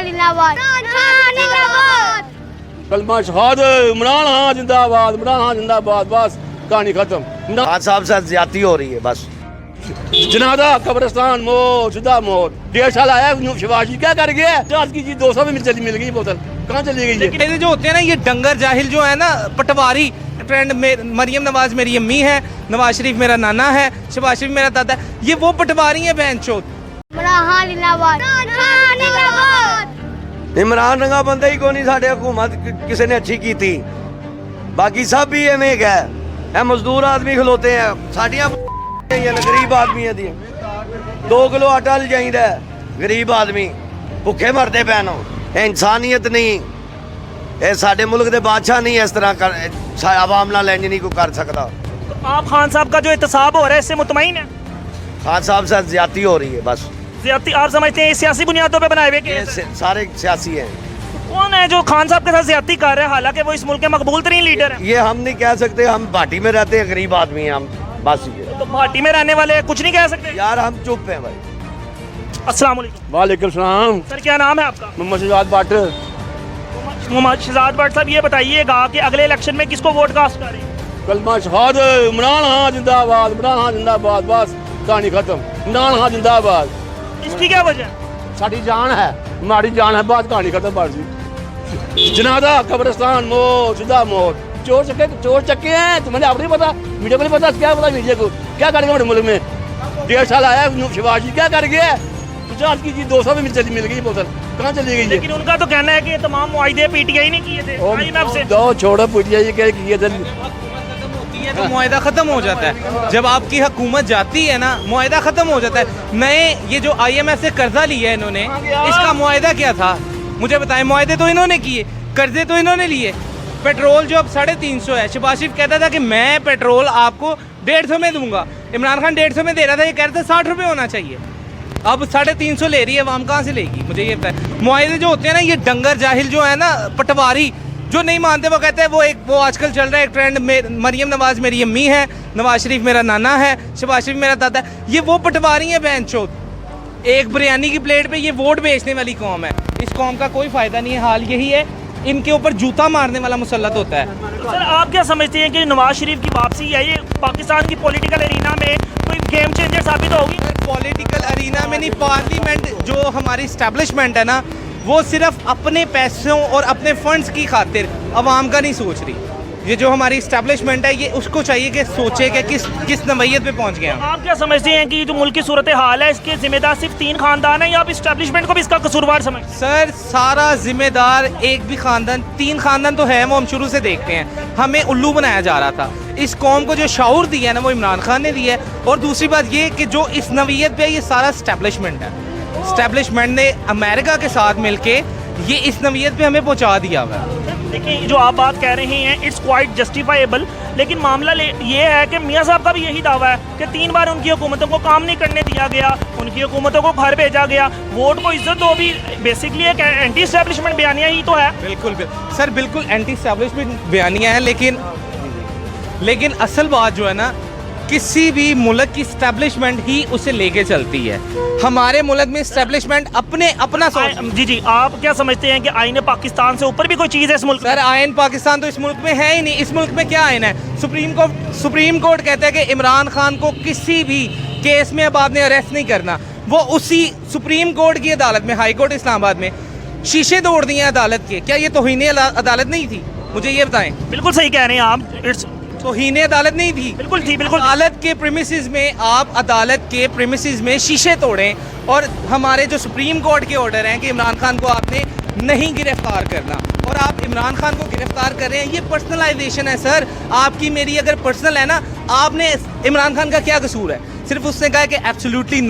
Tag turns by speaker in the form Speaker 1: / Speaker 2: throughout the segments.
Speaker 1: जिंदाबाद।
Speaker 2: कलमा शहाद इमरान खान जिंदाबाद, इमरान खान जिंदाबाद। बस कहानी खत्म।
Speaker 3: खान साहब से ज्यादती हो रही है बस।
Speaker 2: जनादा कब्रिस्तान मोर शुदा मोर 1.5 साल आया शिवाजी क्या कर गया? आज की चीज 200 में मिल गई बोतल, कहाँ चली गई?
Speaker 4: लेकिन ये जो होते हैं ना, ये डंगर जाहिल जो है ना, पटवारी ट्रेंड में, मरियम नवाज मेरी अम्मी है, नवाज शरीफ मेरा नाना है, शहबाज शरीफ मेरा दादा है, ये वो पटवारी हैं बहन चोद।
Speaker 1: इमरान जिंदाबाद।
Speaker 3: इमरान रंगा बंदा ही को नहीं, साढ़े हुकूमत किसी ने अच्छी की थी, बाकी सब भी एवं है। मजदूर आदमी खलोते हैं, साड़ियाँ गरीब आदमी है 2 किलो आटा ले जाइदा, गरीब आदमी भुखे मरते पैन। इंसानियत नहीं, ये साडे मुल्क के बादशाह नहीं इस तरह कर आवाम नाल इंज नहीं कोई कर सकता।
Speaker 5: तो आप खान साहब का जो एहतसाब हो रहा है इससे मुतमईन है?
Speaker 3: खान साहब से ज्यादती हो रही है बस।
Speaker 5: ज्यादती आप समझते हैं सियासी बुनियादों पे बनाए हुए
Speaker 3: ये
Speaker 5: केस है?
Speaker 3: सारे सियासी हैं।
Speaker 5: कौन है जो खान साहब के साथ ज्यादती कर रहा है, हालांकि वो इस मुल्क के मकबूल तरीन लीडर है?
Speaker 3: ये हम नहीं कह सकते, हम भाटी में रहते हैं, गरीब आदमी हैं हम, बस ये।
Speaker 5: तो भाटी में रहने वाले कुछ नहीं कह सकते?
Speaker 3: यार हम चुप हैं भाई।
Speaker 5: अस्सलाम वालेकुम।
Speaker 2: वालेकुम सलाम।
Speaker 5: सर क्या नाम है आपका?
Speaker 2: मोहम्मद शहजाद भट्ट।
Speaker 5: मोहम्मद शहजाद भट्ट साहब, ये बताइएगा कि अगले इलेक्शन में किसको वोट कास्ट करें?
Speaker 2: कलमा शहाद इमरान खान जिंदाबाद, इमरान खान जिंदाबाद। बस कहानी खत्म। इमरान खान जिंदाबाद।
Speaker 5: इसकी क्या वजह?
Speaker 2: साड़ी जान है, हमारी जान है, बात कहानी खत्म। बाजी जनादा कब्रिस्तान मोर शुदा मोर चोर चक्के हैं। तुम्हें आप नहीं पता, मीडिया को नहीं पता, क्या पता मीडिया को क्या करेगा हमारे मुल्क में? 1.5 साल आया शिवाजी क्या कर गया? आज की चीज 200 में मिल गई बोतल, कहाँ चली गई?
Speaker 5: लेकिन उनका तो कहना है कि ये तमाम मुआहदे पीटीआई ने किए थे, IMF से।
Speaker 2: दो छोड़ो पीटीआई क्या किए थे?
Speaker 4: तो मुआहदा खत्म हो जाता है जब आपकी हुकूमत जाती है ना, मुआहदा खत्म हो जाता है। नए ये जो IMF से कर्जा लिया है इन्होंने, इसका मुआहदा क्या था मुझे बताएं? मुआहदे तो इन्होंने किए, कर्जे तो इन्होंने लिए। पेट्रोल जो अब 350 है, शहबाज शरीफ कहता था कि मैं पेट्रोल आपको 150 में दूंगा, इमरान खान 150 में दे रहा था, ये कह रहे थे 60 रुपये होना चाहिए। अब 350 ले रही है, अवाम कहाँ से लेगी? मुझे ये बताएं। मुआहदे जो होते हैं ना, ये डंगर जाहिल जो है ना, पटवारी जो नहीं मानते, वो कहते हैं वो आजकल चल रहा है एक ट्रेंड में, मरियम नवाज मेरी अम्मी है, नवाज शरीफ मेरा नाना है, शहबाज शरीफ मेरा दादा है, ये वो पटवारी हैं बहन चोद। एक बिरयानी की प्लेट पे ये वोट बेचने वाली कौम है। इस कौम का कोई फायदा नहीं है। हाल यही है, इनके ऊपर जूता मारने वाला मुसल्लत होता है।
Speaker 5: तो सर आप क्या समझते हैं कि नवाज शरीफ की वापसी है, ये पाकिस्तान की पॉलिटिकल एरिना में कोई गेम चेंजर साबित होगी?
Speaker 4: पॉलिटिकल अरीना में नहीं, पार्लियामेंट जो हमारी इस्टेब्लिशमेंट है ना, वो सिर्फ अपने पैसों और अपने फंड्स की खातिर अवाम का नहीं सोच रही। ये जो हमारी इस्टेब्लिशमेंट है, ये उसको चाहिए कि सोचे कि किस नवैयत पे पहुंच गए हम।
Speaker 5: आप क्या समझते हैं कि जो मुल्क की सूरत हाल है, इसके जिम्मेदार सिर्फ 3 खानदान है, या आप इस्टेब्लिशमेंट को भी इसका कसूरवार समझते हैं?
Speaker 4: सर सारा जिम्मेदार एक भी खानदान, 3 खानदान तो है, वो हम शुरू से देखते हैं। हमें उल्लू बनाया जा रहा था। इस कौम को जो शऊर दिया है ना, वो इमरान खान ने दिया है। और दूसरी बात ये कि जो इस नवीयत पे है, ये सारा इस्टेब्लिशमेंट है। इस्टेब्लिशमेंट ने अमेरिका के साथ मिलके ये इस नवीयत पे हमें पहुंचा दिया हुआ है।
Speaker 5: देखिए जो आप बात कह रहे हैं इट्स क्वाइट जस्टिफाइबल, लेकिन मामला ये है कि मियाँ साहब का भी यही दावा है कि 3 बार उनकी हुकूमतों को काम नहीं करने दिया गया, उनकी हुकूमतों को घर भेजा गया, वोट को इज्जत दो भी बेसिकली एक एंटी एस्टेब्लिशमेंट बयानिया ही तो है।
Speaker 4: बिल्कुल सर, बिल्कुल एंटी एस्टेब्लिशमेंट बयानिया है, लेकिन असल बात जो है ना, किसी भी मुल्क की इस्टेब्लिशमेंट ही उसे लेके चलती है। हमारे मुल्क में इस्टेब्लिशमेंट अपना
Speaker 5: जी आप क्या समझते हैं कि आईन पाकिस्तान से ऊपर भी कोई चीज़ है इस मुल्क?
Speaker 4: सर आयन पाकिस्तान तो इस मुल्क में है ही नहीं। इस मुल्क में क्या आयन है? सुप्रीम कोर्ट कहता है कि इमरान खान को किसी भी केस में अब आपने अरेस्ट नहीं करना। वो उसी सुप्रीम कोर्ट की अदालत में, हाई कोर्ट इस्लामाबाद में शीशे तोड़ दिए अदालत के। क्या ये तौहीन अदालत नहीं थी? मुझे ये बताएं।
Speaker 5: बिल्कुल सही कह रहे हैं आप, इट्स
Speaker 4: तौहीन अदालत नहीं थी।
Speaker 5: बिल्कुल थी, बिल्कुल।
Speaker 4: अदालत के प्रीमिसेस में, आप अदालत के प्रीमिसेस में शीशे तोड़ें, और हमारे जो सुप्रीम कोर्ट के ऑर्डर हैं कि इमरान खान को आपने नहीं गिरफ्तार करना, और आप इमरान खान को गिरफ्तार कर रहे हैं। ये पर्सनलाइजेशन है सर, आपकी मेरी अगर पर्सनल है ना, आपने इमरान खान का क्या कसूर है? सिर्फ उसने कहा कि एब्सोल्युटली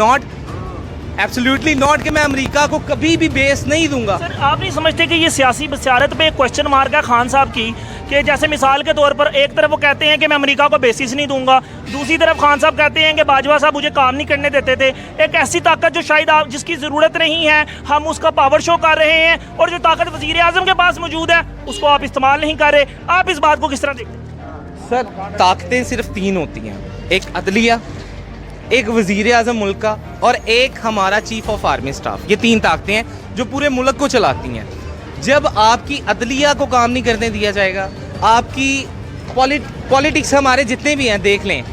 Speaker 4: नॉट कि मैं अमेरिका को कभी भी बेस नहीं दूंगा।
Speaker 5: सर आप नहीं समझते कि ये सियासी बसारत पे क्वेश्चन मार्क है खान साहब की, कि जैसे मिसाल के तौर पर एक तरफ वो कहते हैं कि मैं अमेरिका को बेसिस नहीं दूंगा, दूसरी तरफ खान साहब कहते हैं कि बाजवा साहब मुझे काम नहीं करने देते थे। एक ऐसी ताकत जो शायद आप जिसकी ज़रूरत नहीं है, हम उसका पावर शो कर रहे हैं, और जो ताकत वज़ीर आज़म के पास मौजूद है उसको आप इस्तेमाल नहीं कर रहे। आप इस बात को किस तरह देखते हैं?
Speaker 4: सर ताकतें सिर्फ 3 होती हैं, एक अदलिया, एक वज़ीर आज़म मुल्क का और एक हमारा चीफ ऑफ आर्मी स्टाफ। ये 3 ताकतें हैं जो पूरे मुल्क को चलाती हैं। जब आपकी अदलिया को काम नहीं करने दिया जाएगा, आपकी पॉलिटिक्स हमारे जितने भी हैं देख लें,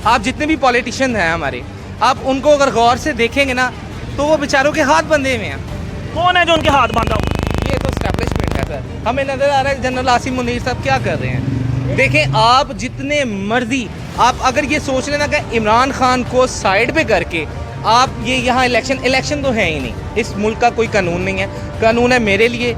Speaker 4: आप जितने भी पॉलिटिशियन हैं हमारे, आप उनको अगर गौर से देखेंगे ना तो वो बेचारों के हाथ बंधे हुए हैं।
Speaker 5: कौन है जो उनके हाथ बांधा हुआ?
Speaker 4: ये तो स्टैब्लिशमेंट है सर। हमें नज़र आ रहा है जनरल आसिम मुनीर साहब क्या कर रहे हैं। देखें, आप जितने मर्जी आप अगर ये सोच लेना कि इमरान खान को साइड पे करके आप ये यहाँ इलेक्शन तो है ही नहीं। इस मुल्क का कोई कानून नहीं है। कानून है मेरे लिए,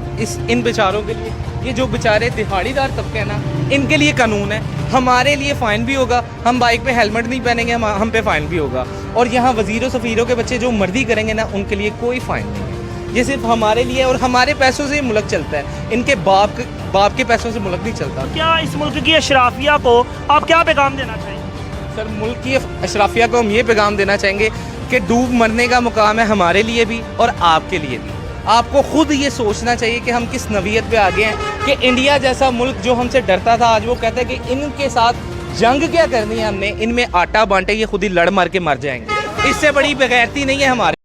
Speaker 4: इन बेचारों के लिए, ये जो बेचारे दिहाड़ीदार तबके हैं ना, इनके लिए कानून है। हमारे लिए फ़ाइन भी होगा, हम बाइक पे हेलमेट नहीं पहनेंगे हम पे फ़ाइन भी होगा। और यहाँ वज़ीरों सफ़ीरों के बच्चे जो मर्जी करेंगे ना, उनके लिए कोई फ़ाइन नहीं है। ये सिर्फ हमारे लिए और हमारे पैसों से ही मुल्क चलता है। इनके बाप के पैसों से मुल्क नहीं चलता।
Speaker 5: क्या इस मुल्क की अशराफिया को आप क्या पैगाम देना चाहेंगे?
Speaker 4: सर, मुल्क की अशराफिया को हम ये पैगाम देना चाहेंगे कि डूब मरने का मुकाम है हमारे लिए भी और आपके लिए भी। आपको खुद ये सोचना चाहिए कि हम किस नवीयत पे आगे हैं कि इंडिया जैसा मुल्क जो हमसे डरता था, आज वो कहता है कि इनके साथ जंग क्या करनी है हमने, इनमें आटा बांटे, ये खुद ही लड़ मर के मर जाएंगे। इससे बड़ी बेगैरती नहीं है हमारे।